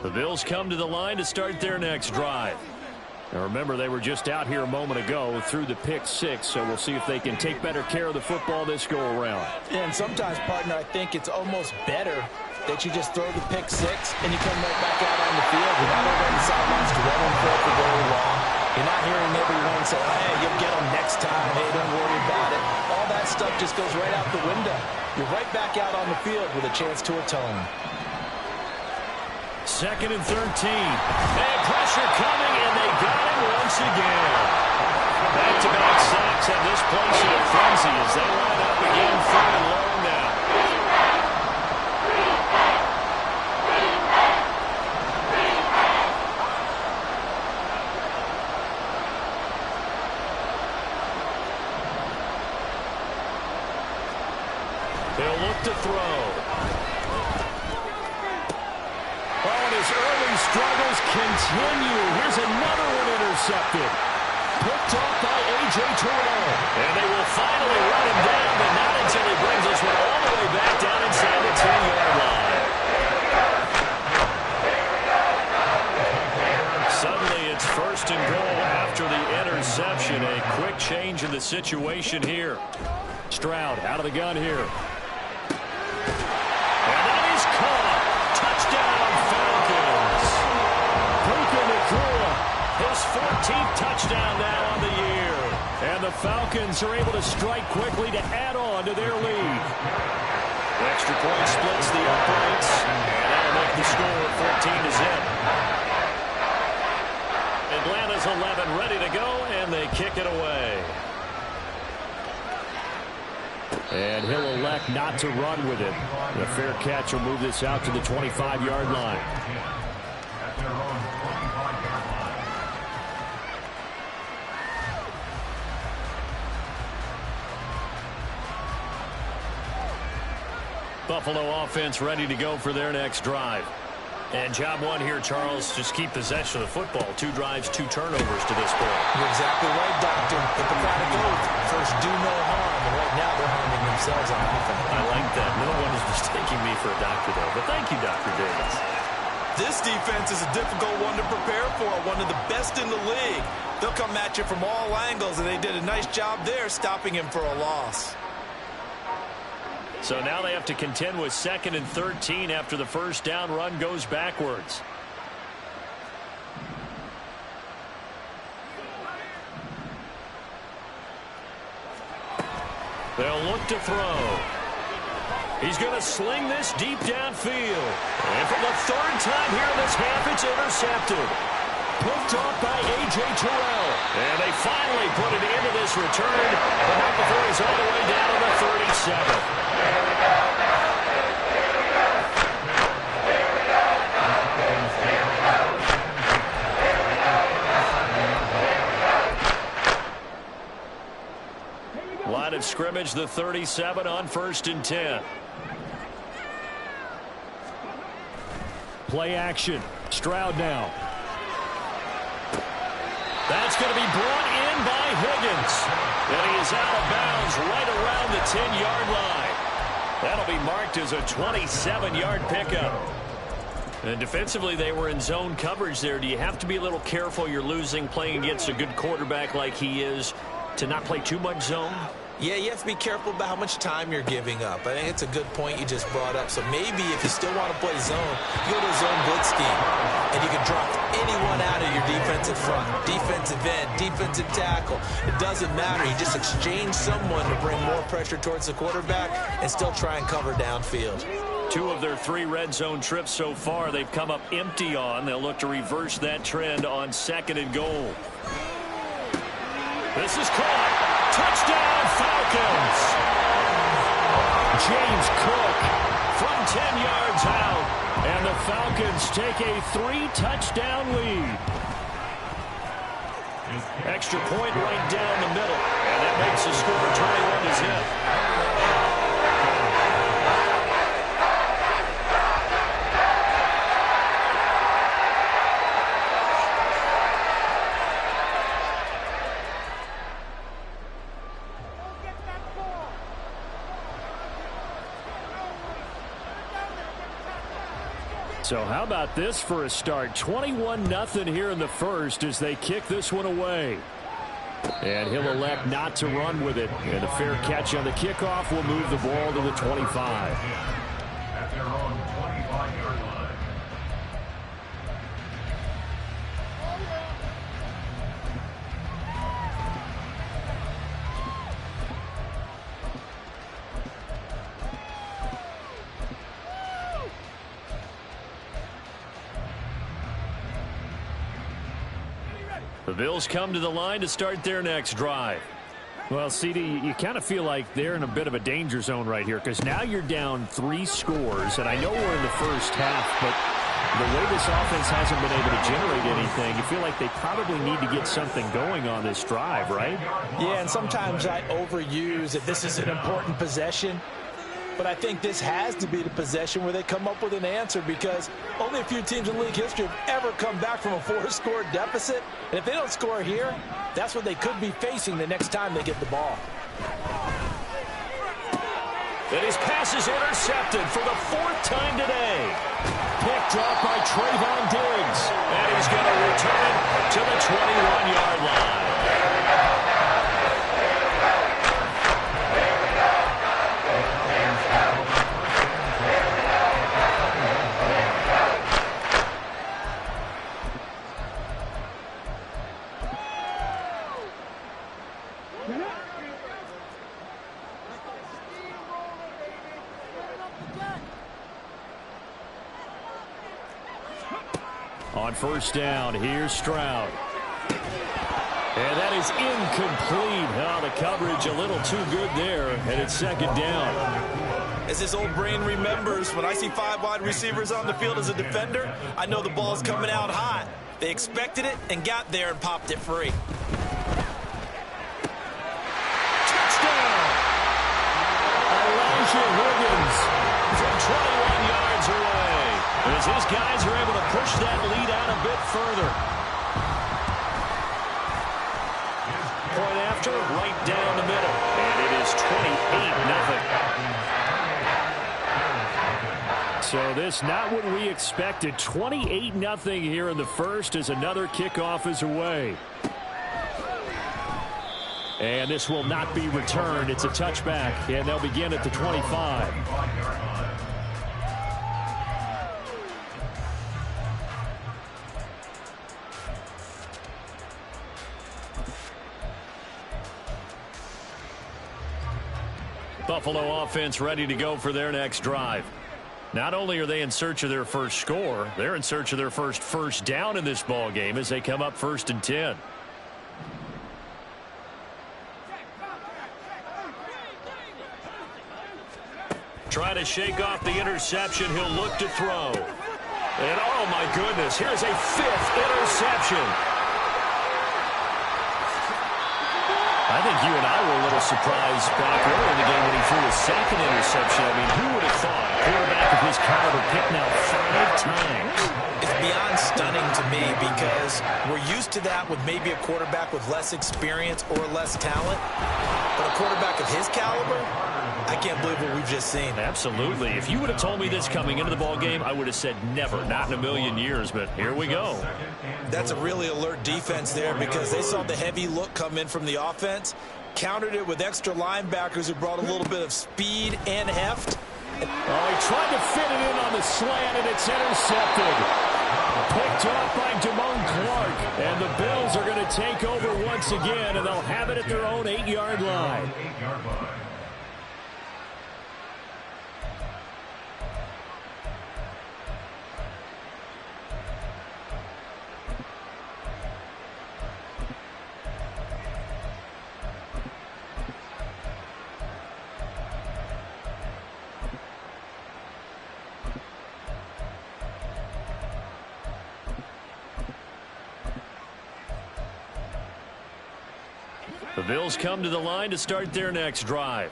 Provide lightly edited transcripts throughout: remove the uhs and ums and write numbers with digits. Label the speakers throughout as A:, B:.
A: The Bills come to the line to start their next drive. Now remember, they were just out here a moment ago through the pick six, so we'll see if they can take better care of the football this go-around.
B: Yeah, and sometimes, partner, I think it's almost better that you just throw the pick six and you come right back out on the field. You're not over on the sidelines to run and throw for very long. You're not hearing everyone say, hey, you'll get them next time. Hey, don't worry about it. All that stuff just goes right out the window. You're right back out on the field with a chance to atone.
A: 2nd and 13. And pressure coming, and they got him once again. Back-to-back sacks have this place in a frenzy as they line up again 3rd and long now. They'll look to throw. Early struggles continue. Here's another one intercepted. Picked off by A.J. Terrell. And they will finally run him down, but not until he brings this one all the way back down inside the 10-yard line. Suddenly it's 1st and goal after the interception. A quick change in the situation here. Stroud out of the gun here. And that is caught. Touchdown, Falcons. Puka Nacua, his 14th touchdown now on the year. And the Falcons are able to strike quickly to add on to their lead. The extra point splits the uprights, and that'll make the score 14-0. Atlanta's 11 ready to go, and they kick it away. And he'll elect not to run with it. The fair catch will move this out to the 25-yard line. Buffalo offense ready to go for their next drive. And job one here, Charles, just keep possession of the football. 2 drives, 2 turnovers to this point.
B: You're exactly right, Doctor. Hippocratic oath. First, do no harm. And right now, they're harming themselves on offense.
A: I like that. No one is mistaking me for a doctor, though. But thank you, Dr. Davis.
C: This defense is a difficult one to prepare for. One of the best in the league. They'll come at you from all angles, and they did a nice job there stopping him for a loss.
A: So now they have to contend with 2nd and 13 after the first down run goes backwards. They'll look to throw. He's going to sling this deep downfield. And for the 3rd time here in this half, it's intercepted. Picked off by A.J. Terrell. And they finally put it into this return, but not before he's all the way down to the 37. Line of scrimmage, the 37 on 1st and 10. Play action. Stroud now. That's going to be brought in by Higgins. And he is out of bounds right around the 10-yard line. That'll be marked as a 27-yard pickup. And defensively, they were in zone coverage there. Do you have to be a little careful? You're losing playing against a good quarterback like he is to not play too much zone?
B: Yeah, you have to be careful about how much time you're giving up. I think it's a good point you just brought up. So maybe if you still want to play zone, you go to a zone blitz scheme. And you can drop anyone out of your defensive front. Defensive end, defensive tackle. It doesn't matter. You just exchange someone to bring more pressure towards the quarterback and still try and cover downfield.
A: 2 of their 3 red zone trips so far they've come up empty on. They'll look to reverse that trend on 2nd and goal. This is caught. Touchdown, Falcons. James Cook from 10 yards out. And the Falcons take a 3-touchdown lead. Extra point right down the middle. And that makes the score 21-0. So how about this for a start? 21-0 here in the first as they kick this one away. And he'll elect not to run with it. And a fair catch on the kickoff will move the ball to the 25.
D: At their own 25-yard line.
A: The Bills come to the line to start their next drive. Well, CD, you kind of feel like they're in a bit of a danger zone right here because now you're down 3 scores, and I know we're in the first half, but the way this offense hasn't been able to generate anything, you feel like they probably need to get something going on this drive, right?
B: Yeah, and sometimes I overuse that this is an important possession. But I think this has to be the possession where they come up with an answer because only a few teams in league history have ever come back from a 4-score deficit. And if they don't score here, that's what they could be facing the next time they get the ball.
A: And his pass is intercepted for the 4th time today. Picked off by Trayvon Diggs. And he's going to return to the 21-yard line. On first down, here's Stroud. And that is incomplete. Oh, the coverage a little too good there, and it's 2nd down.
C: As his old brain remembers, when I see 5 wide receivers on the field as a defender, I know the ball's coming out hot. They expected it and got there and popped it free.
A: Touchdown! Elijah Higgins from 21 yards away. As his guys are able to push that lead out a bit further. Point after, right down the middle. And it is 28-0. So this not what we expected. 28-0 here in the first as another kickoff is away. And this will not be returned. It's a touchback, and they'll begin at the 25. Buffalo offense ready to go for their next drive. Not only are they in search of their first score, they're in search of their first down in this ball game as they come up 1st and 10. Try to shake off the interception. He'll look to throw. And oh my goodness, here's a 5th interception. I think you and I were a little surprised back early in the game when he threw his 2nd interception. I mean, who would have thought a quarterback of his caliber picked now 5 times?
B: It's beyond stunning to me because we're used to that with maybe a quarterback with less experience or less talent. But a quarterback of his caliber, I can't believe what we've just seen.
A: Absolutely. If you would have told me this coming into the ball game, I would have said never, not in a million years. But here we go.
B: That's a really alert defense there because they saw the heavy look come in from the offense, countered it with extra linebackers who brought a little bit of speed and heft.
A: Oh, he tried to fit it in on the slant, and it's intercepted. Picked off by Damone Clark. And the Bills are going to take over once again, and they'll have it at their own 8-yard line. The Bills come to the line to start their next drive.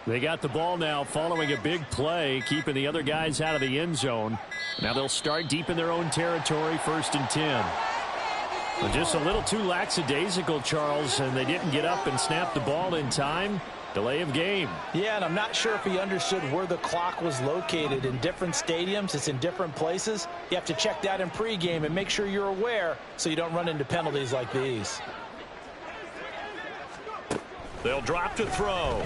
A: They got the ball now following a big play, keeping the other guys out of the end zone. Now they'll start deep in their own territory, 1st and 10. Just a little too lackadaisical, Charles, and they didn't get up and snap the ball in time. Delay of game.
B: Yeah, and I'm not sure if he understood where the clock was located. In different stadiums, it's in different places. You have to check that in pregame and make sure you're aware so you don't run into penalties like these.
A: They'll drop to throw.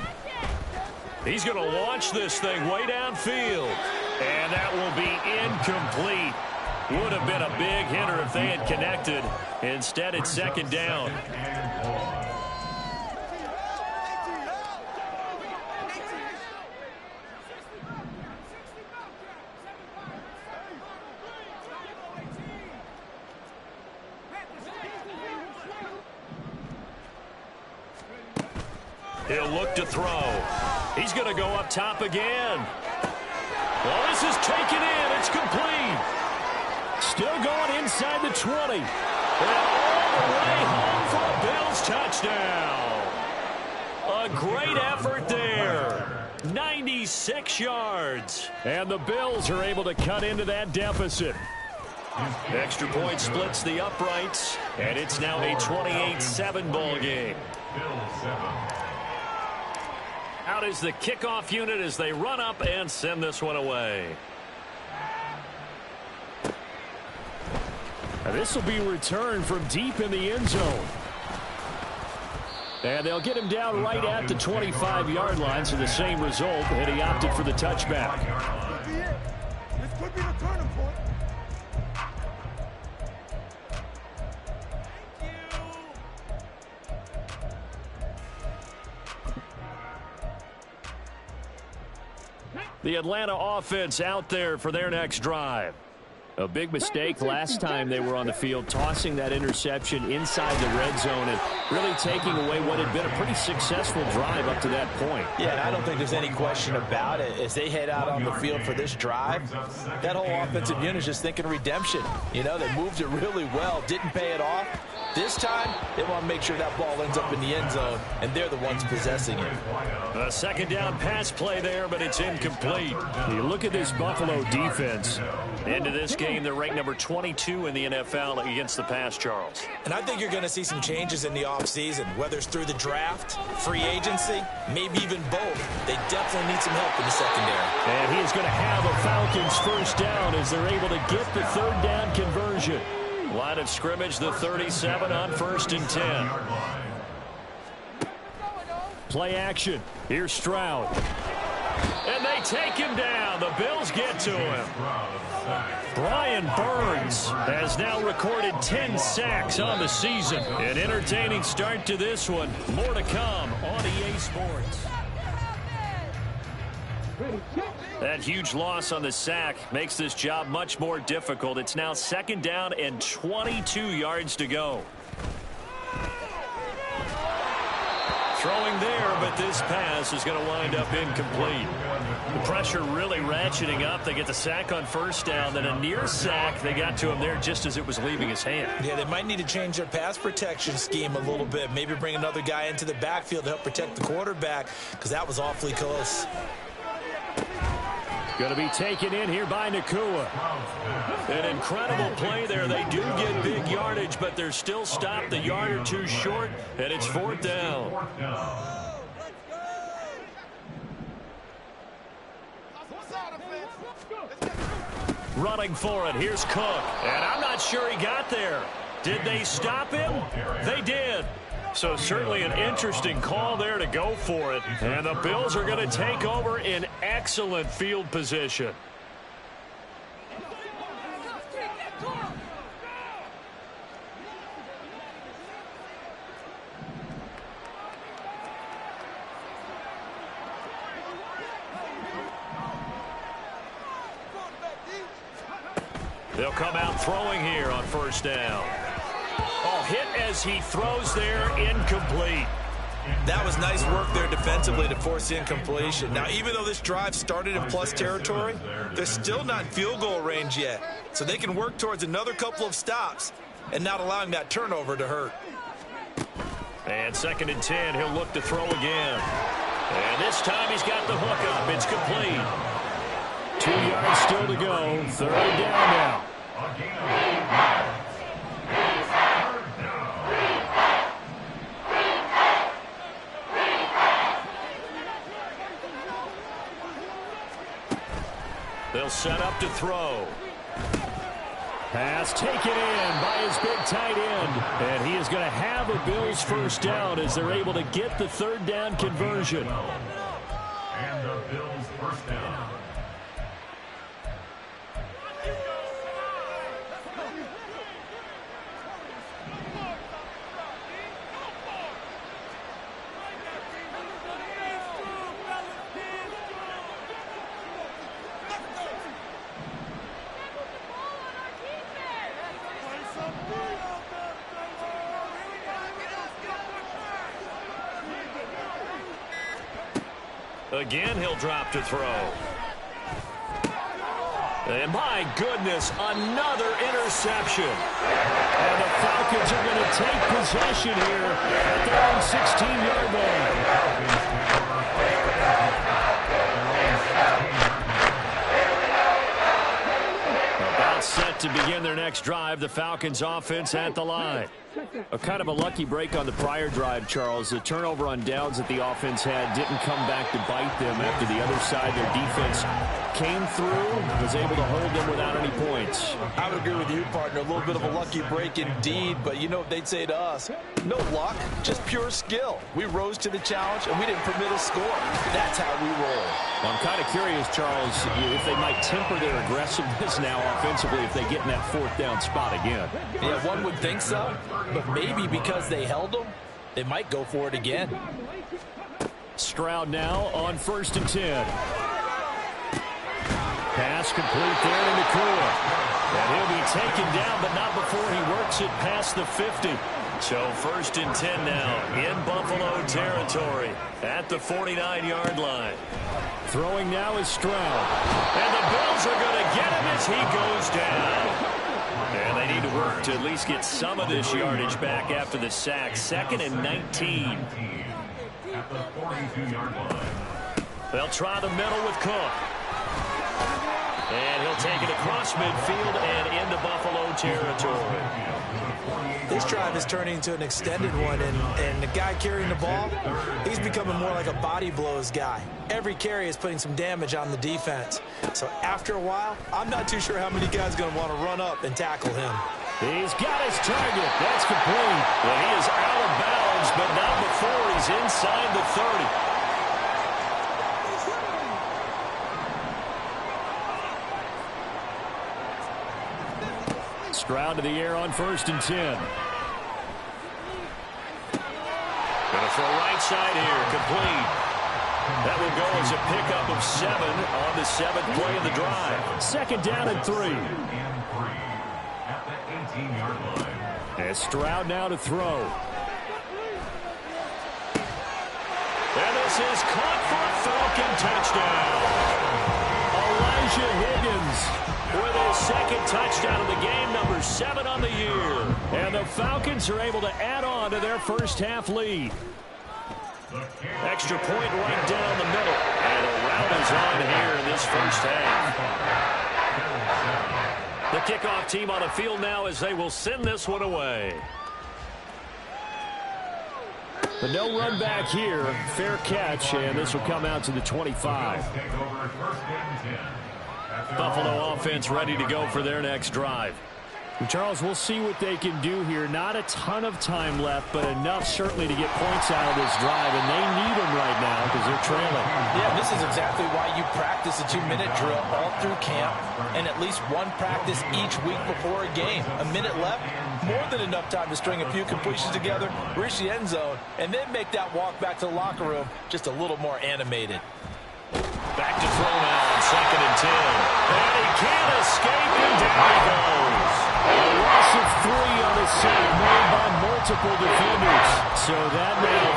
A: He's going to launch this thing way downfield. And that will be incomplete. Would have been a big hitter if they had connected. Instead, it's second down. He'll look to throw. He's going to go up top again. Well, this is taken in. It's complete. Still going inside the 20. And all the way home for a Bills touchdown. A great effort there. 96 yards. And the Bills are able to cut into that deficit. Extra point splits the uprights. And it's now a 28-7 ball game. Out is the kickoff unit as they run up and send this one away. And this will be returned from deep in the end zone. And they'll get him down right at the 25-yard line, so the same result, and he opted for the touchback.
E: This could be the turning point.
A: The Atlanta offense out there for their next drive. A big mistake last time they were on the field, tossing that interception inside the red zone and really taking away what had been a pretty successful drive up to that point.
B: Yeah, and I don't think there's any question about it. As they head out on the field for this drive, that whole offensive unit is just thinking redemption. You know, they moved it really well, didn't pay it off. This time, they want to make sure that ball ends up in the end zone, and they're the ones possessing it.
A: A second down pass play there, but it's incomplete. You look at this Buffalo defense. Into this game, they're ranked number 22 in the NFL against the pass, Charles.
B: And I think you're going to see some changes in the offseason, whether it's through the draft, free agency, maybe even both. They definitely need some help in the secondary.
A: And he is going to have a Falcons first down as they're able to get the third down conversion. Line of scrimmage, the 37 on 1st and 10. Play action. Here's Stroud. And they take him down. The Bills get to him. Brian Burns has now recorded 10 sacks on the season. An entertaining start to this one. More to come on EA Sports. That huge loss on the sack makes this job much more difficult. It's now second down and 22 yards to go. Throwing there, but this pass is going to wind up incomplete. The pressure really ratcheting up. They get the sack on first down, then a near sack. They got to him there just as it was leaving his hand.
B: Yeah, they might need to change their pass protection scheme a little bit. Maybe bring another guy into the backfield to help protect the quarterback, because that was awfully close.
A: Going to be taken in here by Nakua. An incredible play there. They do get big yardage, but they're still stopped a yard or two short, and it's fourth down. Running for it. Here's Cook. And I'm not sure he got there. Did they stop him? They did. So certainly an interesting call there to go for it. And the Bills are going to take over in excellent field position. They'll come out throwing here on first down. Oh, hit as he throws there, incomplete.
B: That was nice work there defensively to force the incompletion. Now, even though this drive started in plus territory, they're still not in field goal range yet. So they can work towards another couple of stops and not allowing that turnover to hurt.
A: And second and 10, he'll look to throw again. And this time he's got the hook up. It's complete. 2 yards still to go. Third down now. He'll set up to throw. Pass taken in by his big tight end. And he is going to have a Bills first down as they're able to get the third down conversion.
D: And the Bills first down.
A: Again, he'll drop to throw. And my goodness, another interception. And the Falcons are going to take possession here at their own 16-yard line. About set to begin their next drive. The Falcons offense at the line. A kind of a lucky break on the prior drive, Charles. The turnover on downs that the offense had didn't come back to bite them after the other side. Their defense came through, was able to hold them without any points.
B: I would agree with you, partner. A little bit of a lucky break indeed, but you know what they'd say to us? No luck, just pure skill. We rose to the challenge, and we didn't permit a score. That's how we roll.
A: Well, I'm kind of curious, Charles, if they might temper their aggressiveness now offensively if they get in that fourth down spot again.
B: Yeah, one would think so. But maybe because they held them, they might go for it again.
A: Stroud now on 1st and 10. Pass complete there to McCoy. And he'll be taken down, but not before he works it past the 50. So 1st and 10 now in Buffalo territory at the 49-yard line. Throwing now is Stroud. And the Bills are going to get him as he goes down. And they need to work to at least get some of this yardage back after the sack. 2nd and 19.
D: At the 42-yard line.
A: They'll try the middle with Cook. And he'll take it across midfield and into Buffalo territory.
B: This drive is turning into an extended one, and the guy carrying the ball, he's becoming more like a body blows guy. Every carry is putting some damage on the defense. So after a while, I'm not too sure how many guys are going to want to run up and tackle him.
A: He's got his target. That's complete. Well, he is out of bounds, but not before he's inside the 30. Stroud to the air on 1st and 10. Gonna throw right side here, complete. That will go as a pickup of 7 on the 7th play of the drive. 2nd down and 3.
D: At the 18-yard line.
A: And Stroud now to throw. And this is caught for a Falcon touchdown. Elijah Higgins with his 2nd touchdown of the game, number 7 on the year. And the Falcons are able to add on to their first half lead. Extra point right down the middle. And a rout is on here in this first half. The kickoff team on the field now as they will send this one away. But no run back here. Fair catch, and this will come out to the 25. Buffalo offense ready to go for their next drive. Charles, we'll see what they can do here. Not a ton of time left, but enough certainly to get points out of this drive, and they need them right now because they're trailing.
B: Yeah, this is exactly why you practice a 2-minute drill all through camp and at least one practice each week before a game. A minute left, more than enough time to string a few completions together, reach the end zone, and then make that walk back to the locker room just a little more animated.
A: Back to throw now on 2nd and 10. And he can't escape, and down he goes. A loss of 3 on a save made by multiple defenders. So that made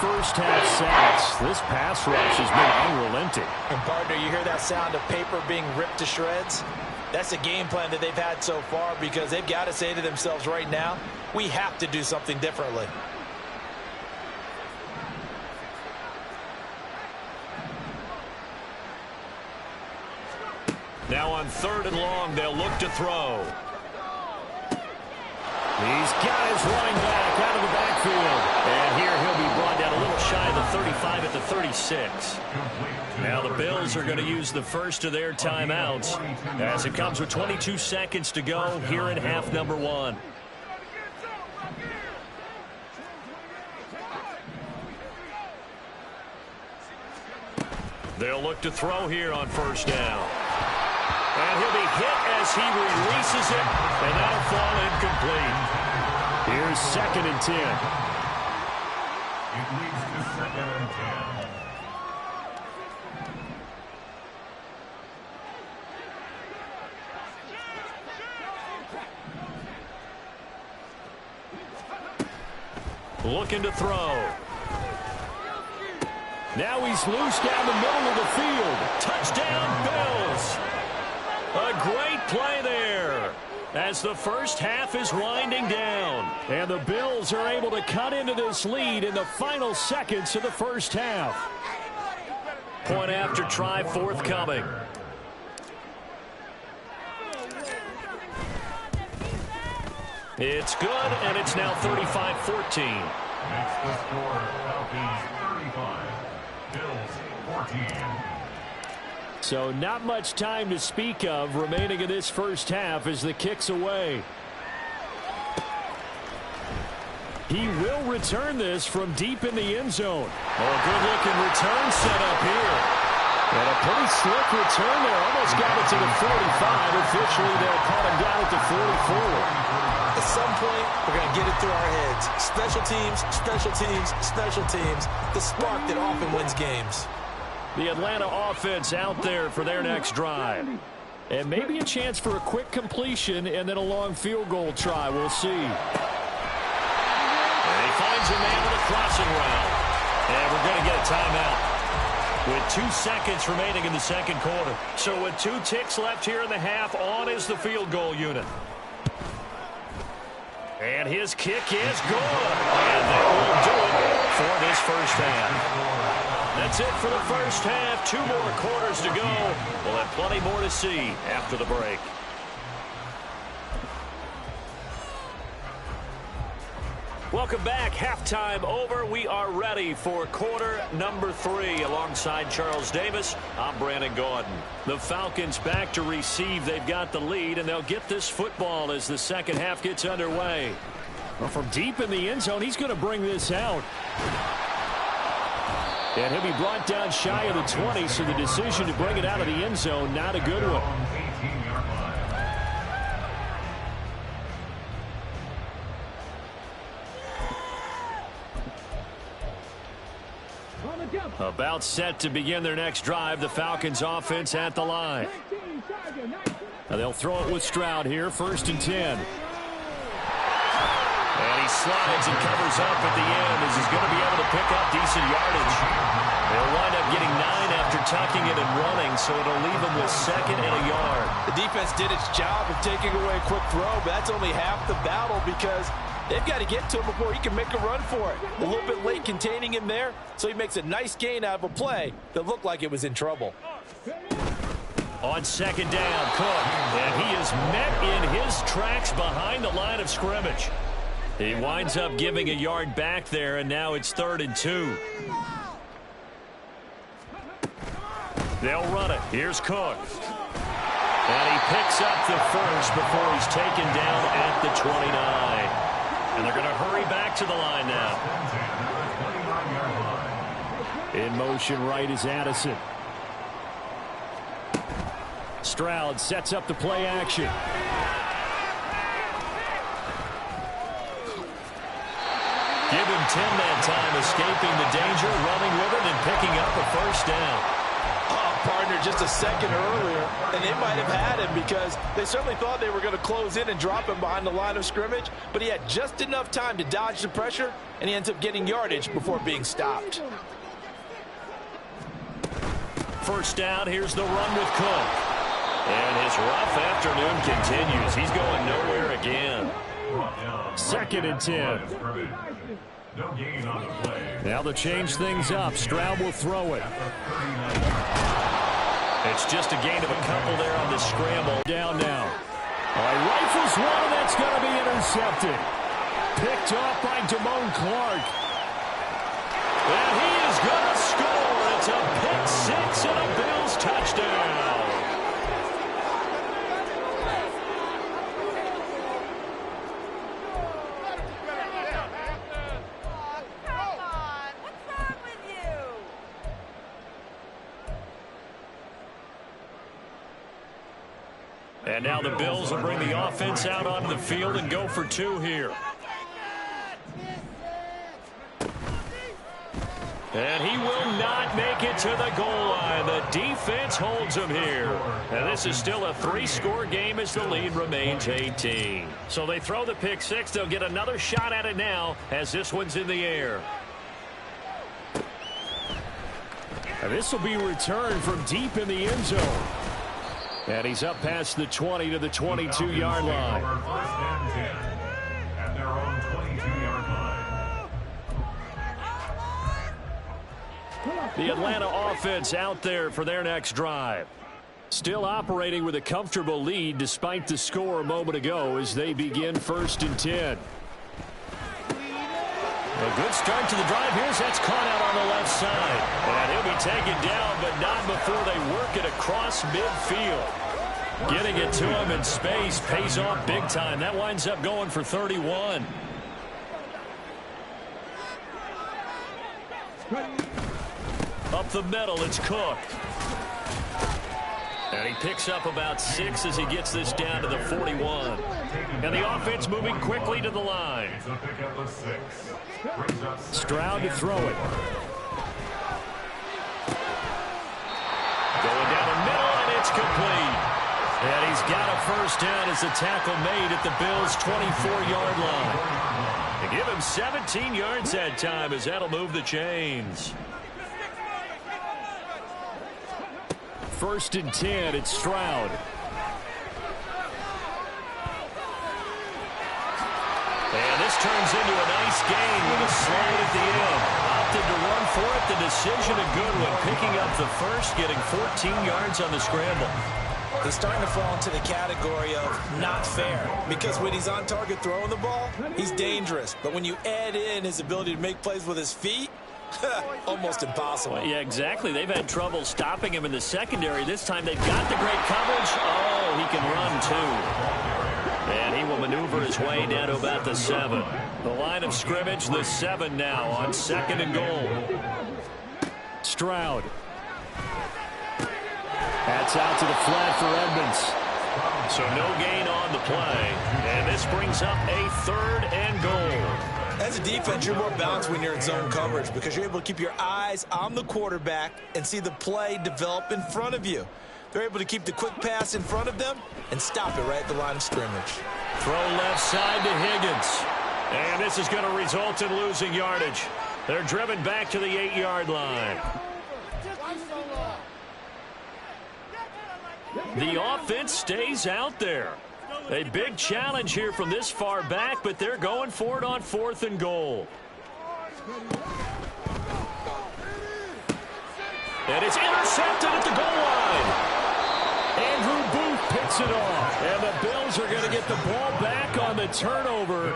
A: 4 first-half sacks. This pass rush has been unrelenting.
B: And, partner, you hear that sound of paper being ripped to shreds? That's a game plan that they've had so far because they've got to say to themselves right now, we have to do something differently.
A: Now on 3rd and long, they'll look to throw. He's got his running back out of the backfield. And here he'll be brought down a little shy of the 35 at the 36. 6. Now the Bills are going to use the first of their timeouts as it comes with 22 seconds to go here in half number 1. They'll look to throw here on first down. And he'll be hit as he releases it, and that'll fall incomplete. Here's 2nd and 10.
D: It leads to 2nd and
A: 10. Looking to throw. Now he's loose down the middle of the field. Touchdown, Bills. A great play there as the first half is winding down. And the Bills are able to cut into this lead in the final seconds of the first half. Point after try forthcoming. It's good, and it's now 35-14.
D: Makes the score Falcons 35, Bills 14.
A: So not much time to speak of remaining in this first half as the kick's away. He will return this from deep in the end zone. Oh, good-looking return set up here. And a pretty slick return there. Almost got it to the 45. Officially, they'll call him down at the 44.
B: At some point, we're going to get it through our heads. Special teams, special teams, special teams. The spark that often wins games.
A: The Atlanta offense out there for their next drive. And maybe a chance for a quick completion and then a long field goal try. We'll see. And he finds a man with a crossing route. And we're going to get a timeout with 2 seconds remaining in the second quarter. So with 2 ticks left here in the half, on is the field goal unit. And his kick is good. And that will do it for this first half. That's it for the first half. 2 more quarters to go. We'll have plenty more to see after the break. Welcome back. Halftime over. We are ready for quarter number 3. Alongside Charles Davis, I'm Brandon Gaudin. The Falcons back to receive. They've got the lead, and they'll get this football as the second half gets underway. Well, from deep in the end zone, he's going to bring this out. And he'll be brought down shy of the 20, so the decision to bring it out of the end zone, not a good one. About set to begin their next drive. The Falcons offense at the line. Now they'll throw it with Stroud here. 1st and 10. And he slides and covers up at the end as he's going to be able to pick up decent yardage. They'll wind up getting 9 after tucking it and running, so it'll leave them with 2nd and a yard.
C: The defense did its job of taking away a quick throw, but that's only half the battle because they've got to get to him before he can make a run for it. A little bit late containing him there, so he makes a nice gain out of a play that looked like it was in trouble.
A: On 2nd down, Cook, and he is met in his tracks behind the line of scrimmage. He winds up giving a yard back there, and now it's 3rd and 2. They'll run it. Here's Cook. And he picks up the first before he's taken down at the 29. And they're going to hurry back to the line now. In motion right is Addison. Stroud sets up the play action. Give him 10 that time, escaping the danger, running with it, and picking up a first down.
C: Partner just a second earlier, and they might have had him because they certainly thought they were going to close in and drop him behind the line of scrimmage, but he had just enough time to dodge the pressure, and he ends up getting yardage before being stopped.
A: First down, here's the run with Cook. And his rough afternoon continues. He's going nowhere again. 2nd and 10.
D: No gain on the play.
A: Now they'll change things up. Stroud will throw it. It's just a gain of a couple there on the scramble. Down now. Rifles one, and that's going to be intercepted. Picked off by Damone Clark. And he is going to score And now the Bills will bring the offense out onto the field and go for 2 here. And he will not make it to the goal line. The defense holds him here. And this is still a 3-score game as the lead remains 18. So they throw the pick 6. They'll get another shot at it now as this one's in the air. And this will be returned from deep in the end zone. And he's up past the 20 to the 22-yard line.
D: First and 10 at their own 22-yard line.
A: The Atlanta offense out there for their next drive. Still operating with a comfortable lead despite the score a moment ago as they begin 1st and 10. A good start to the drive here as that's caught out on the left side. And he'll be taken down, but not before they work it across midfield. Getting it to him in space pays off big time. That winds up going for 31. Up the middle, it's Cook. And he picks up about 6 as he gets this down to the 41. And the offense moving quickly to the line. Stroud to throw it. Going down the middle, and it's complete. And he's got a first down as the tackle made at the Bills' 24-yard line. They give him 17 yards that time as that'll move the chains. 1st and 10, it's Stroud. And this turns into a nice gain with a slide at the end. Opted to run for it. The decision a good one. Picking up the first, getting 14 yards on the scramble.
B: He's starting to fall into the category of not fair because when he's on target throwing the ball, he's dangerous. But when you add in his ability to make plays with his feet, almost impossible.
A: Well, yeah, exactly. They've had trouble stopping him in the secondary. This time they've got the great coverage. Oh, he can run too. And he will maneuver his way down to about the 7. The line of scrimmage, the 7 now on 2nd and goal. Stroud. That's out to the flat for Edmonds. So no gain on the play. And this brings up a 3rd and goal.
B: As a defense, you're more balanced when you're in zone coverage because you're able to keep your eyes on the quarterback and see the play develop in front of you. They're able to keep the quick pass in front of them and stop it right at the line of scrimmage.
A: Throw left side to Higgins. And this is going to result in losing yardage. They're driven back to the 8-yard line. The offense stays out there. A big challenge here from this far back, but they're going for it on 4th and goal. And it's intercepted at the goal line. Andrew Booth picks it off. And the Bills are going to get the ball back on the turnover.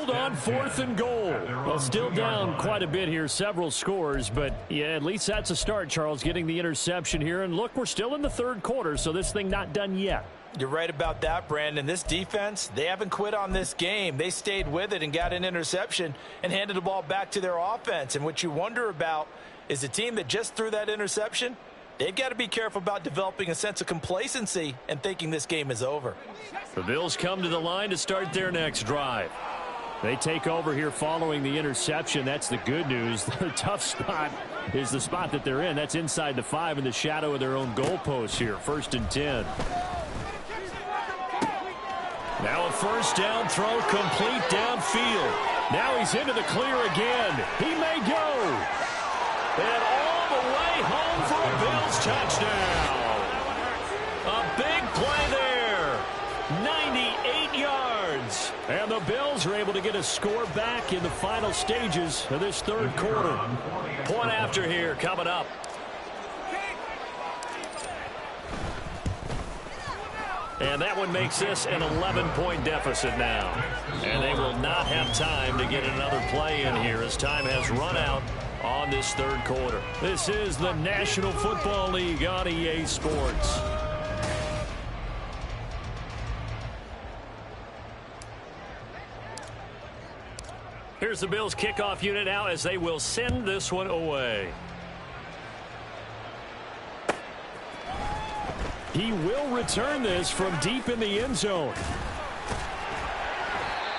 A: field on 4th and goal. Well, still down quite a bit here, several scores, but yeah, at least that's a start, Charles, getting the interception here. And look, we're still in the third quarter, so this thing not done yet.
C: You're right about that, Brandon. This defense, they haven't quit on this game. They stayed with it and got an interception and handed the ball back to their offense. And what you wonder about is the team that just threw that interception, they've got to be careful about developing a sense of complacency and thinking this game is over.
A: The Bills come to the line to start their next drive. They take over here following the interception. That's the good news. The tough spot is the spot that they're in. That's inside the 5 in the shadow of their own goalpost here. 1st and 10. Now a first down throw complete downfield. Now he's into the clear again. He may go. And all the way home for a Bills touchdown. A big play there. 98 yards. And the Bills are able to get a score back in the final stages of this third quarter. Point after here coming up. And that one makes this an 11-point deficit now. And they will not have time to get another play in here as time has run out on this third quarter. This is the National Football League on EA Sports. Here's the Bills kickoff unit now as they will send this one away. He will return this from deep in the end zone.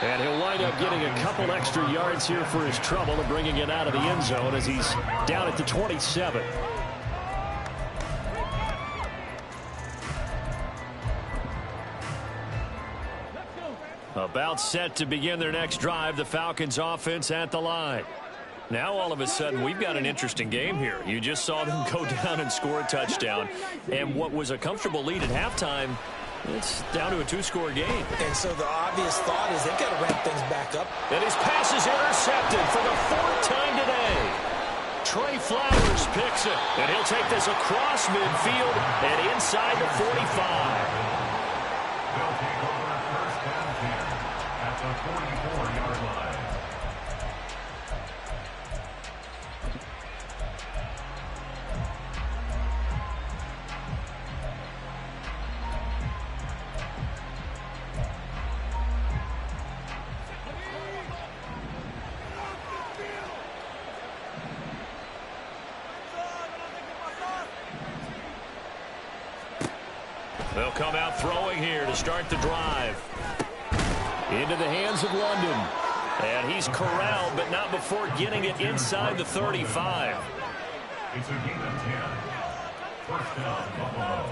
A: And he'll wind up getting a couple extra yards here for his trouble and bringing it out of the end zone as he's down at the 27. About set to begin their next drive, the Falcons offense at the line. Now all of a sudden we've got an interesting game here. You just saw them go down and score a touchdown. And what was a comfortable lead at halftime, it's down to a 2-score game.
B: And so the obvious thought is they've got to ramp things back up.
A: And his pass is intercepted for the 4th time today. Trey Flowers picks it. And he'll take this across midfield and inside the 45.
D: They'll take over first down here at the 44-yard line.
A: They'll come out throwing here to start the drive. Into the hands of London. And he's corralled, but not before getting it inside the 35.
D: It's a gain of 10. First down, Buffalo.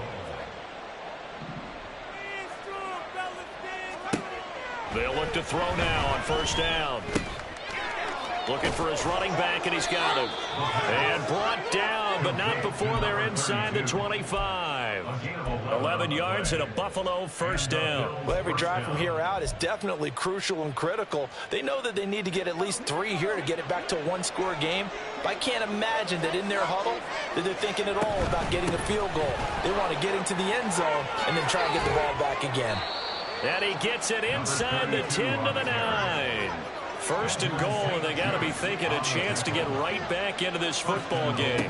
A: They'll look to throw now on first down. Looking for his running back, and he's got him. And brought down, but not before they're inside the 25. 11 yards and a Buffalo first down.
C: Well, every drive from here out is definitely crucial and critical. They know that they need to get at least 3 here to get it back to a 1-score game. But I can't imagine that in their huddle that they're thinking at all about getting a field goal. They want to get into the end zone and then try to get the ball back again.
A: And he gets it inside the 10 to the 9. First and goal, and they got to be thinking a chance to get right back into this football game.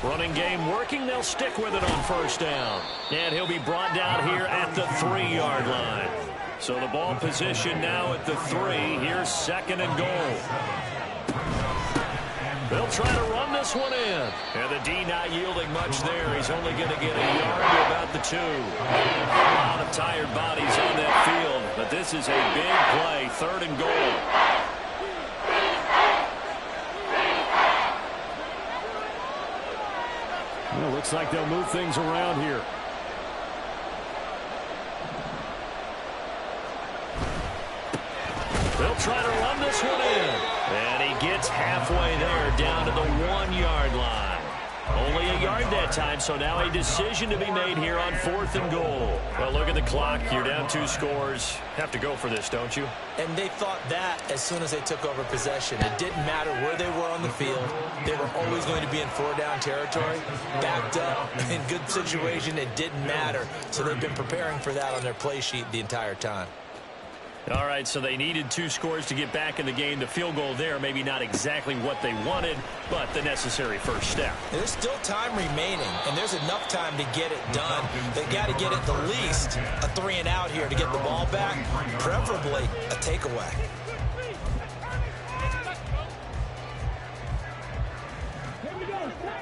A: Running game working, they'll stick with it on first down. And he'll be brought down here at the 3-yard line. So the ball position now at the 3. Here's second and goal. They'll try to run this one in. And the D not yielding much there. He's only going to get a yard to about the 2. A lot of tired bodies on that field. But this is a big play. Third and goal. Well, looks like they'll move things around here. They'll try to run this one in. And he gets halfway there down to the 1-yard line. Only a yard that time, so now a decision to be made here on 4th and goal. Well, look at the clock. You're down 2 scores. Have to go for this, don't you?
B: And they thought that as soon as they took over possession. It didn't matter where they were on the field. They were always going to be in 4-down territory, backed up, in good situation. It didn't matter. So they've been preparing for that on their play sheet the entire time.
A: All right, so they needed 2 scores to get back in the game. The field goal there, maybe not exactly what they wanted, but the necessary first step.
B: There's still time remaining, and there's enough time to get it done. They got to get at the least a 3-and-out here to get the ball back, preferably a takeaway.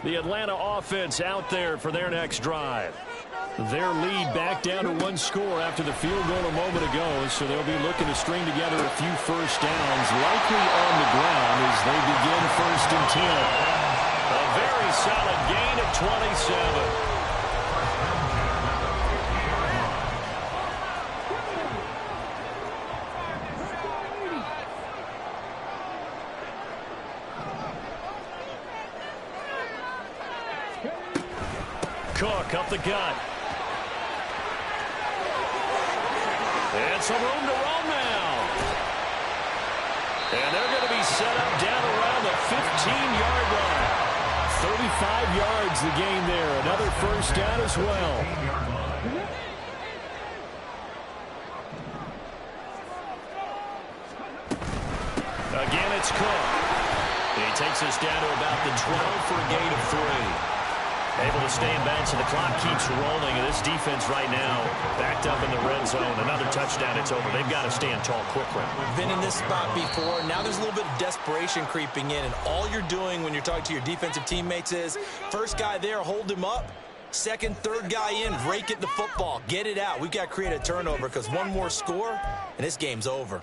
A: The Atlanta offense out there for their next drive. Their lead back down to 1 score after the field goal a moment ago, so they'll be looking to string together a few first downs, likely on the ground as they begin 1st and 10. A very solid gain of 27. Cook up the gut. And some room to roam now. And they're going to be set up down around the 15-yard line. 35 yards the gain there. Another first down as well. Again, it's Cook. He takes us down to about the 12 for a gain of 3. Able to stay in bounds, and the clock keeps rolling. And this defense right now backed up in the red zone. Another touchdown, it's over. They've got to stand tall quickly.
B: Been in this spot before. Now there's a little bit of desperation creeping in, and all you're doing when you're talking to your defensive teammates is first guy there, hold him up. Second, third guy in, rake it the football. Get it out. We've got to create a turnover because one more score, and this game's over.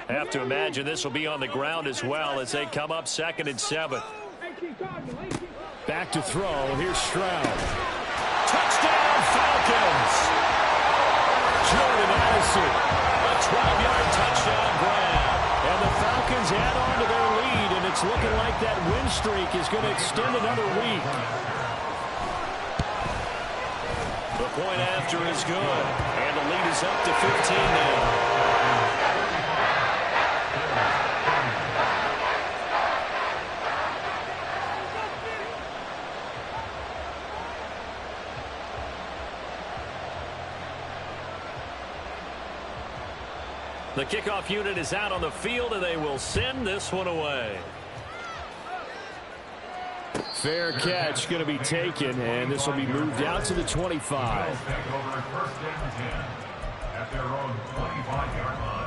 A: Have to imagine this will be on the ground as well as they come up 2nd and 7. Back to throw. Here's Stroud. Touchdown, Falcons. Jordan Addison. A 12-yard touchdown grab. And the Falcons add on to their lead, and it's looking like that win streak is going to extend another week. The point after is good, and the lead is up to 15 now. The kickoff unit is out on the field, and they will send this one away. Fair catch going to be taken, and this will be moved out to the 25.
D: At their own 25-yard line.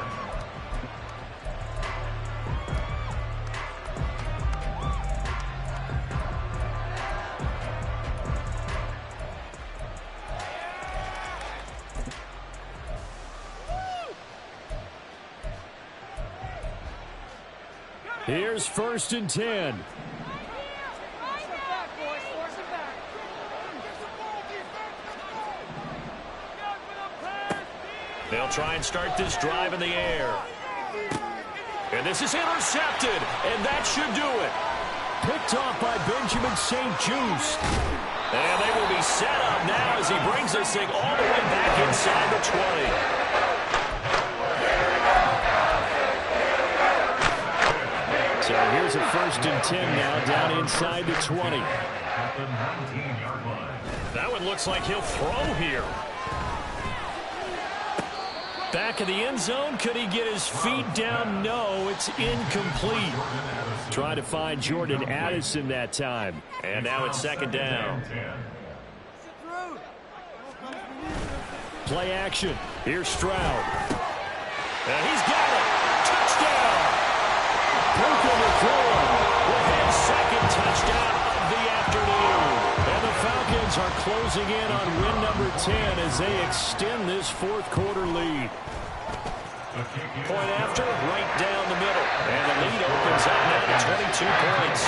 A: Here's 1st and 10. They'll try and start this drive in the air. And this is intercepted, and that should do it. Picked off by Benjamin St-Juste. And they will be set up now as he brings this thing all the way back inside the 20. So here's a 1st and 10 now down inside the 20. That one looks like he'll throw here. Back in the end zone. Could he get his feet down? No, it's incomplete. Trying to find Jordan Addison that time. And now it's 2nd down. Play action. Here's Stroud. And he's got it. Touchdown. Puka Nacua with his 2nd touchdown of the afternoon. And the Falcons are closing in on win number 10 as they extend this 4th quarter lead. Point after, right down the middle. And the lead opens up now to 22 points.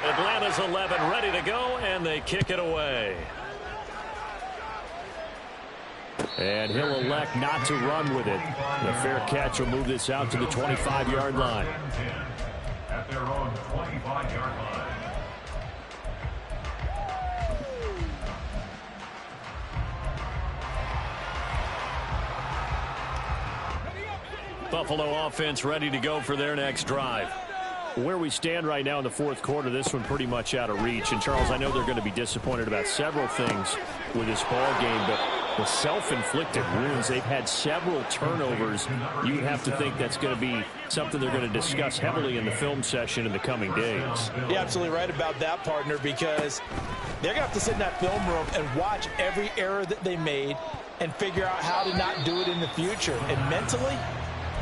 A: Atlanta's 11 ready to go, and they kick it away. And he'll elect not to run with it. The fair catch will move this out to the 25-yard line.
D: At their own 25-yard line.
A: Buffalo offense ready to go for their next drive. Where we stand right now in the 4th quarter, this one pretty much out of reach. And, Charles, I know they're going to be disappointed about several things with this ball game, but The self-inflicted wounds. They've had several turnovers. You would have to think that's going to be something they're going to discuss heavily in the film session in the coming days.
C: You're absolutely right about that, partner, because they're going to have to sit in that film room and watch every error that they made and figure out how to not do it in the future. And mentally,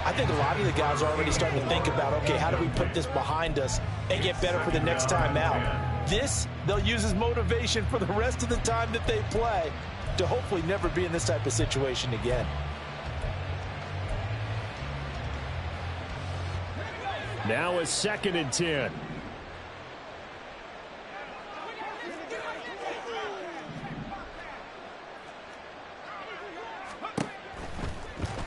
C: I think a lot of the guys are already starting to think about, okay, how do we put this behind us and get better for the next time out? This, they'll use as motivation for the rest of the time that they play to hopefully never be in this type of situation again.
A: Now a 2nd and 10.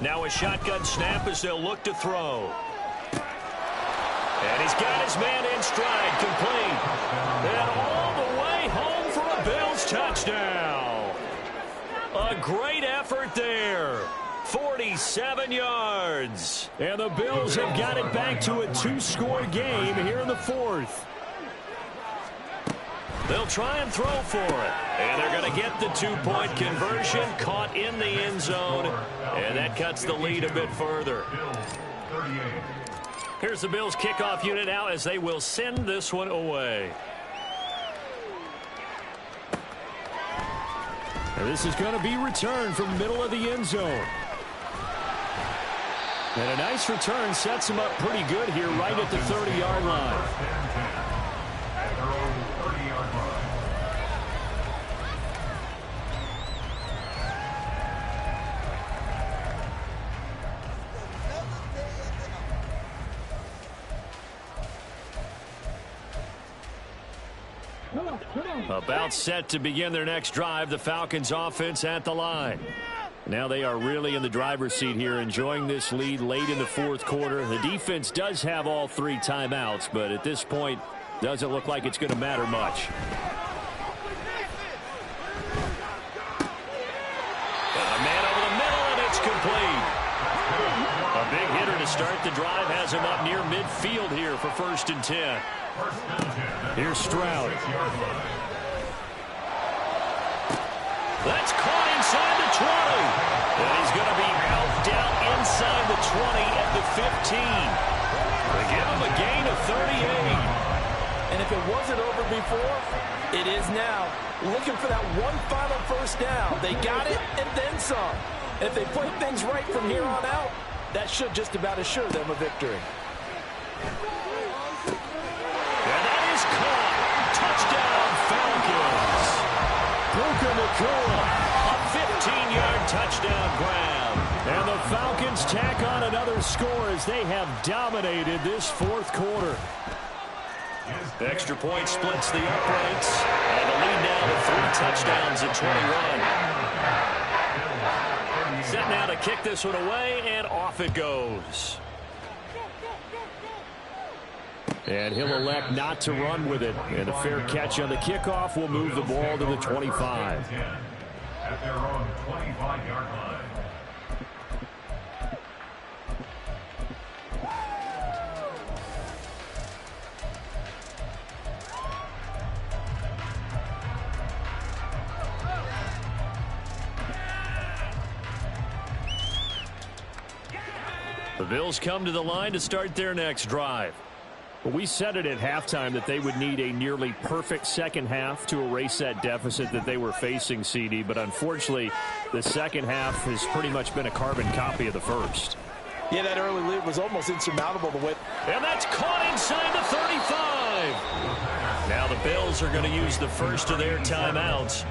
A: Now a shotgun snap as they'll look to throw. And he's got his man in stride, complete. And all the way home for a Bills touchdown. A great effort there. 47 yards. And the Bills have got it back to a 2-score game here in the 4th. They'll try and throw for it. And they're going to get the 2-point conversion, caught in the end zone. And that cuts the lead a bit further. Here's the Bills kickoff unit now as they will send this one away. And this is going to be returned from the middle of the end zone. And a nice return sets them up pretty good here right at the 30-yard line.
D: At their own 30-yard line.
A: About set to begin their next drive, the Falcons offense at the line. Now they are really in the driver's seat here, enjoying this lead late in the 4th quarter. The defense does have all 3 timeouts, but at this point, doesn't look like it's going to matter much. A man over the middle, and it's complete. A big hitter to start the drive has him up near midfield here for 1st and 10. Here's Stroud. That's caught inside the 20. And he's going to be out down inside the 20 at the 15. They give him a gain of 38.
C: And if it wasn't over before, it is now. Looking for that one final 1st down. They got it and then some. And if they play things right from here on out, that should just about assure them a victory.
A: And that is caught. Touchdown, Falcons. Puka Nacua, a 15-yard touchdown grab. And the Falcons tack on another score as they have dominated this 4th quarter. Extra point splits the uprights. And the lead now to 3 touchdowns at 21. Set now to kick this one away, and off it goes. And he'll elect not to run with it. And a fair catch on the kickoff will move the ball to the 25.
D: At their own 25-yard line.
A: The Bills come to the line to start their next drive. Well, we said it at halftime that they would need a nearly perfect second half to erase that deficit that they were facing, CD. But unfortunately, the second half has pretty much been a carbon copy of the first.
C: Yeah, that early lead was almost insurmountable the way.
A: And that's caught inside the 35. Now the Bills are going to use the first of their timeouts,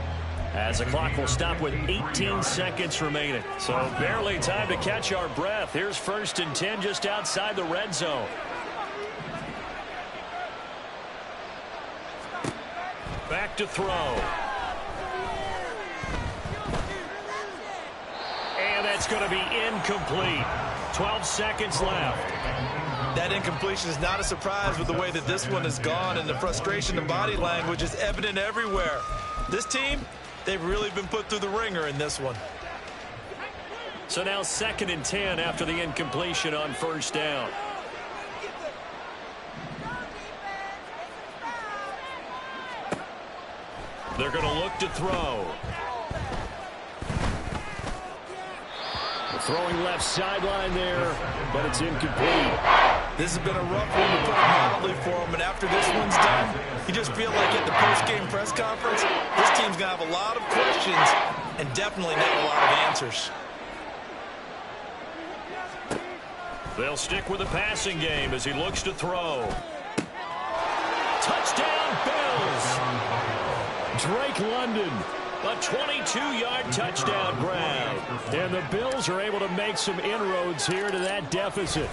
A: as the clock will stop with 18 seconds remaining. So barely time to catch our breath. Here's 1st and 10 just outside the red zone. Back to throw. And that's going to be incomplete. 12 seconds left.
B: That incompletion is not a surprise with the way that this one has gone, and the frustration and body language is evident everywhere. This team, they've really been put through the ringer in this one.
A: So now 2nd and 10 after the incompletion on 1st down. They're going to look to throw. Throwing left sideline there, but it's incomplete.
C: This has been a rough one to put it mildly for him, and after this one's done, you just feel like at the post-game press conference, this team's going to have a lot of questions and definitely not a lot of answers.
A: They'll stick with the passing game as he looks to throw. Touchdown, Bills! Drake London, a 22-yard touchdown grab. And the Bills are able to make some inroads here to that deficit.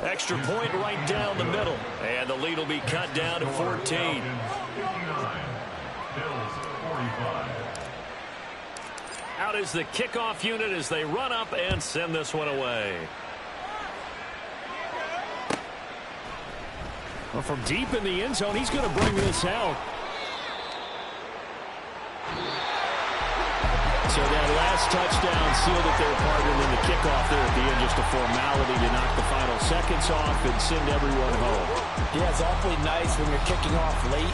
A: Extra point right down the middle. And the lead will be cut down to 14. Out is the kickoff unit as they run up and send this one away. Well, from deep in the end zone, he's going to bring this out. So that last touchdown sealed it there, partner, and then the kickoff there at the end, just a formality to knock the final seconds off and send everyone home.
C: Yeah, it's awfully nice when you're kicking off late,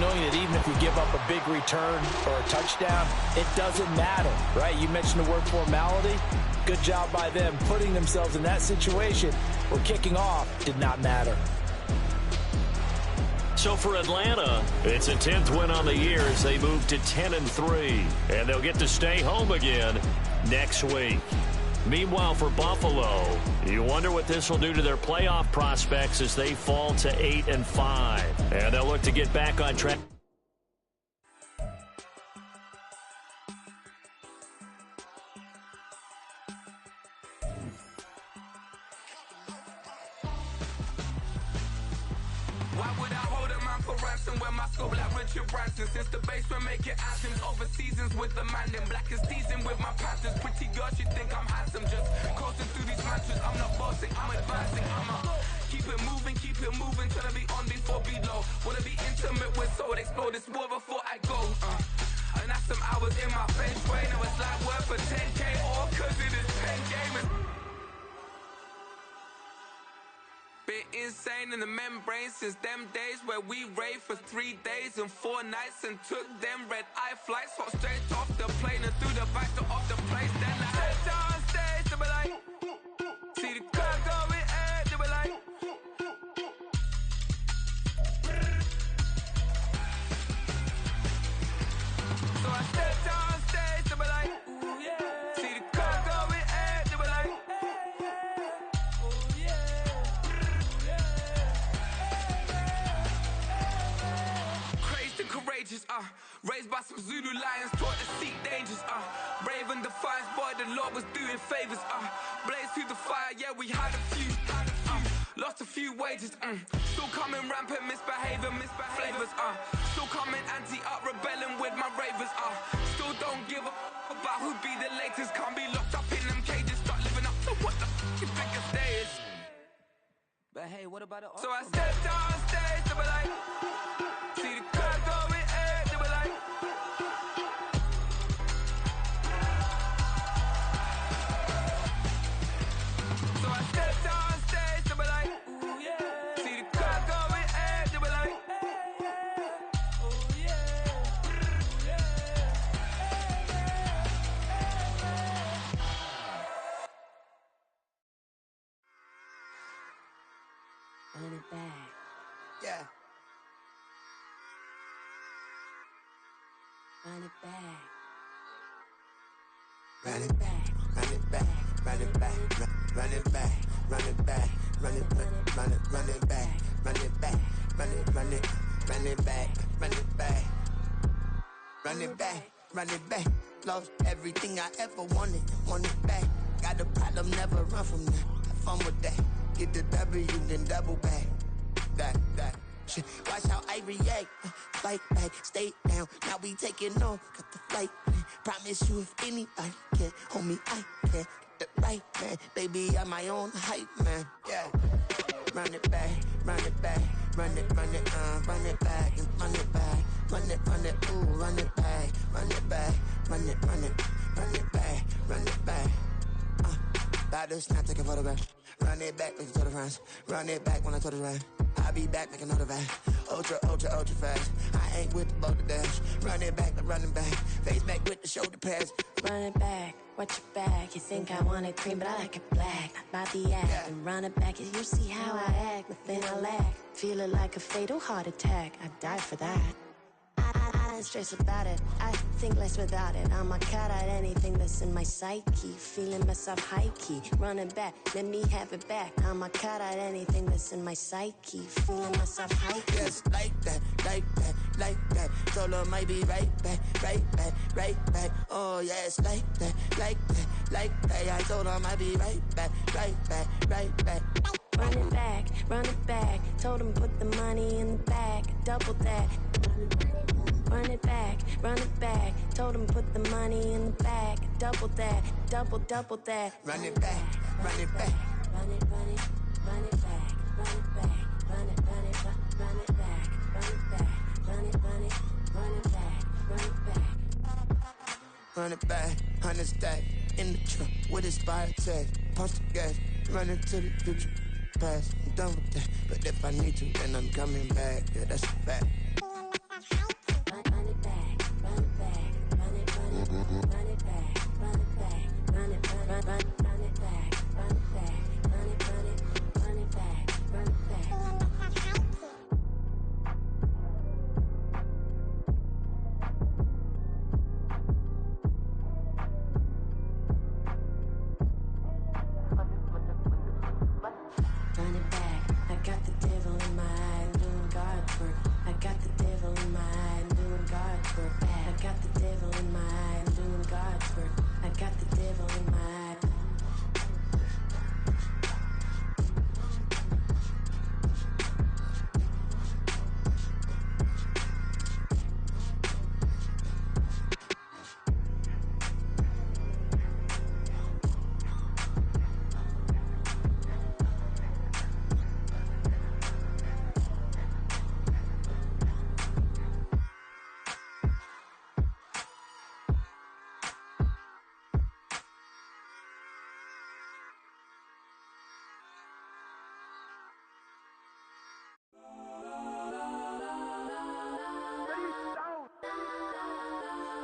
C: knowing that even if you give up a big return or a touchdown, it doesn't matter, right? You mentioned the word formality. Good job by them putting themselves in that situation where kicking off did not matter.
A: So for Atlanta, it's a 10th win on the year as they move to 10-3. And they'll get to stay home again next week. Meanwhile, for Buffalo, you wonder what this will do to their playoff prospects as they fall to 8-5. And they'll look to get back on track.
F: Since the basement making anthems over seasons with the man in black is teasing with my patterns. Pretty girl, she think I'm handsome. Just coasting through these mantras. I'm not bossing, I'm advancing. Keep it moving till I be on before below. Wanna be intimate with soul, explore this war before I go. And that's some hours in my feng shui. Now it's like work for 10K all cause it is pen gaming. Been insane in the membrane since them days where we raved for 3 days and 4 nights and took them red-eye flights. Hot straight off the plane and through the back door of the place. Then I head down stage, they be like, see the crowd going air, they be like, so I step down stage, they be like, ooh yeah, see the crowd going air, they be like, courageous, raised by some Zulu lions, taught to seek dangers, brave and defiant, boy, the Lord was doing favors, blaze through the fire, yeah, we had a few, lost a few wages, still coming rampant, misbehaving, flavors, still coming anti-up, rebelling with my ravers, still don't give a about who be the latest, can't be locked up in them cages, start living up to what the you think a day is. But hey, what about it? So I stepped on stage, they were like, see the crowd going air, they were like, so I stepped on stage, they were like, ooh yeah, see the crowd going air, they were like, oh yeah,
G: Run it back.
F: yeah.
G: Run it back.
F: Run it back, run it back, run it back, run it back, run it back, run it back, run it back, run it back, run it back, run it back, run it back, run it back. Lost everything I ever wanted it back. Got a problem, never run from that. Have fun with that. Get the W, then double back. That. Shit. Watch how I react. Fight back, stay down. Now we taking off. Got the flight plan. Promise you if anybody can, homie, I can. Get the right man. Baby, I'm my own hype man. Yeah. Run it back, run it back. Run it, run it back, and run it back. Run it, ooh, run it back. Run it back, run it back, run it back. About to snap, take a photograph. Run it back, make it to the friends. Run it back when I told it right. I'll be back, make another van. ultra, ultra, ultra fast. I ain't with the boulder dash. Run it back, running back. Face back with the shoulder pads.
G: Run it back, watch your back. You think I want it cream, but I like it black. Not by the act. And run it back, you see how I act. Nothing I lack. Feel it like a fatal heart attack. I'd die for that. I don't stress about it. I think less without it. I'm a cut at anything that's in my psyche. Feeling myself high key. Running back, let me have it back. I'm a cut at anything that's in my psyche. Feeling myself high key.
F: Yes, like that, like that, like that. Solo might be right back, right back, right back. Oh yes, like that, like that, like that. I told her I might be right back, right back, right back.
G: Run it back, run it back. Told him put the money in the bag. Double that. Run it back, run it back. Told him put the money in the bag. Double that, double that.
F: Run it back, run it back.
G: Run it, run it, run it back, run it back, run it, run it, run it back, run it back, run it, run it, run it back, run it back.
F: Run it back, 100 stack in the truck with expired tag. Punch the gas, run into the future. Past, I'm done with that. But if I need to, then I'm coming back. Yeah, that's a fact.
G: Run it back, run it back, run it, run it, run it back, run it back, run it, run it back, run it back, run it, run it, run it back, run it back. Run it back, I got the devil in my eye, I'm doing guard work. I got the devil in my eye, I'm doing guard work. I got the devil in my eye, I'm doing guard work. I got the devil in my eye.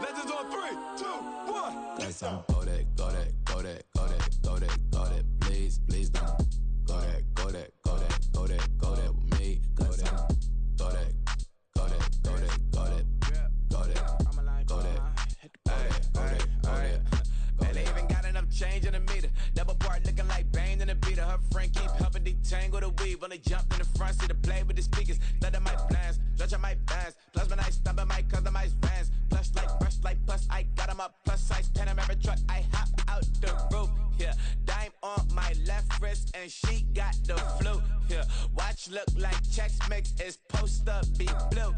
C: Legends on 3, 2, 1.
H: Got some go that, go that, go that, go that, go that, go that. Please, please don't go that, go that, go that, go that, go that with me. Go that, go that, go that, go that, go that, go that, go that, go that.
I: Man, they even got enough change in the meter. Double part looking like Bane in the beater. Her friend keep helping detangle the weave. When they jumped in the front seat to play with the speakers. Let my plans, stretch on my bands. Plus when I stop at my customized vans. Plush like brush like plus I got them up plus size Panamera truck. I hop out the roof. Yeah, dime on my left wrist and she got the flu. Yeah, watch look like Chex Mix is post up be blue.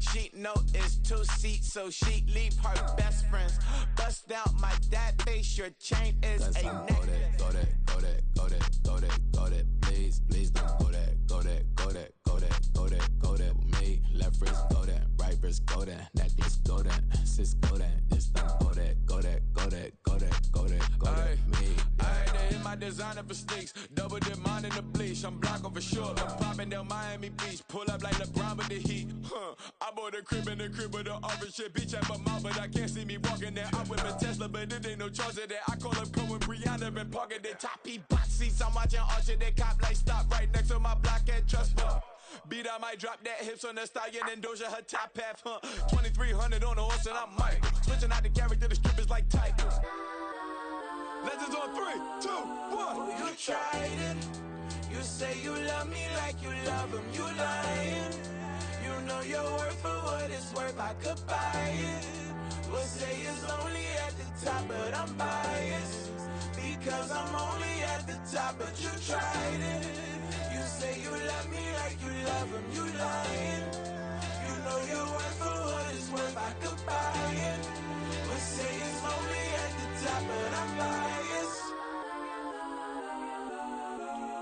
I: She know it's 2 seats so she leave her best friends. Bust down my dad face. Your chain is a necklace.
H: Go that, go that, go that, go that, go that. Please, please don't go that, go that, go that, go that, go that, go that with me. Left wrist go that, right wrist go that, necklace go that, sis go that, just don't go that, go that, go that, go that, go that, go that, me.
I: I had to hit my designer for sneaks. Double dip mine in the bleach. I'm blocking for sure. I'm popping down Miami Beach. Pull up like LeBron with the heat. I bought a crib in the crib with the orange shit. Beach at my mouth, but I can't see me walking there. I whip a Tesla, but it ain't no charge of that. I call up Cohen Brianna and parking the top. He box seats. I'm watching Archer. They cop like stop right next to my block at Trust Bar. Beat, I might drop that hips on the stallion and Doja her top half. 2300 on the horse and I'm Mike. Switching out the character, the strippers like tigers. Legends on 3, 2, 1.
F: You tried it. You say you love me like you love him. You lying. You know your worth for what it's worth. I could buy it. We'll say it's only at the top, but I'm biased. Because I'm only at the top, but you tried it. You say you love me like you love him. You lying. You know your worth for what it's worth. I could buy it. We'll say it's only at the top, but I'm biased.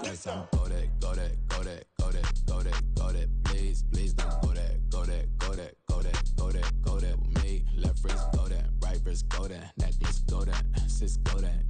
H: Got some go that, go that, go that, go that, go that, go that. Please, please don't go that, go that, go that, go that, go that, go that with me. Left wrist go that, right wrist go that, necklace go that, sis go that.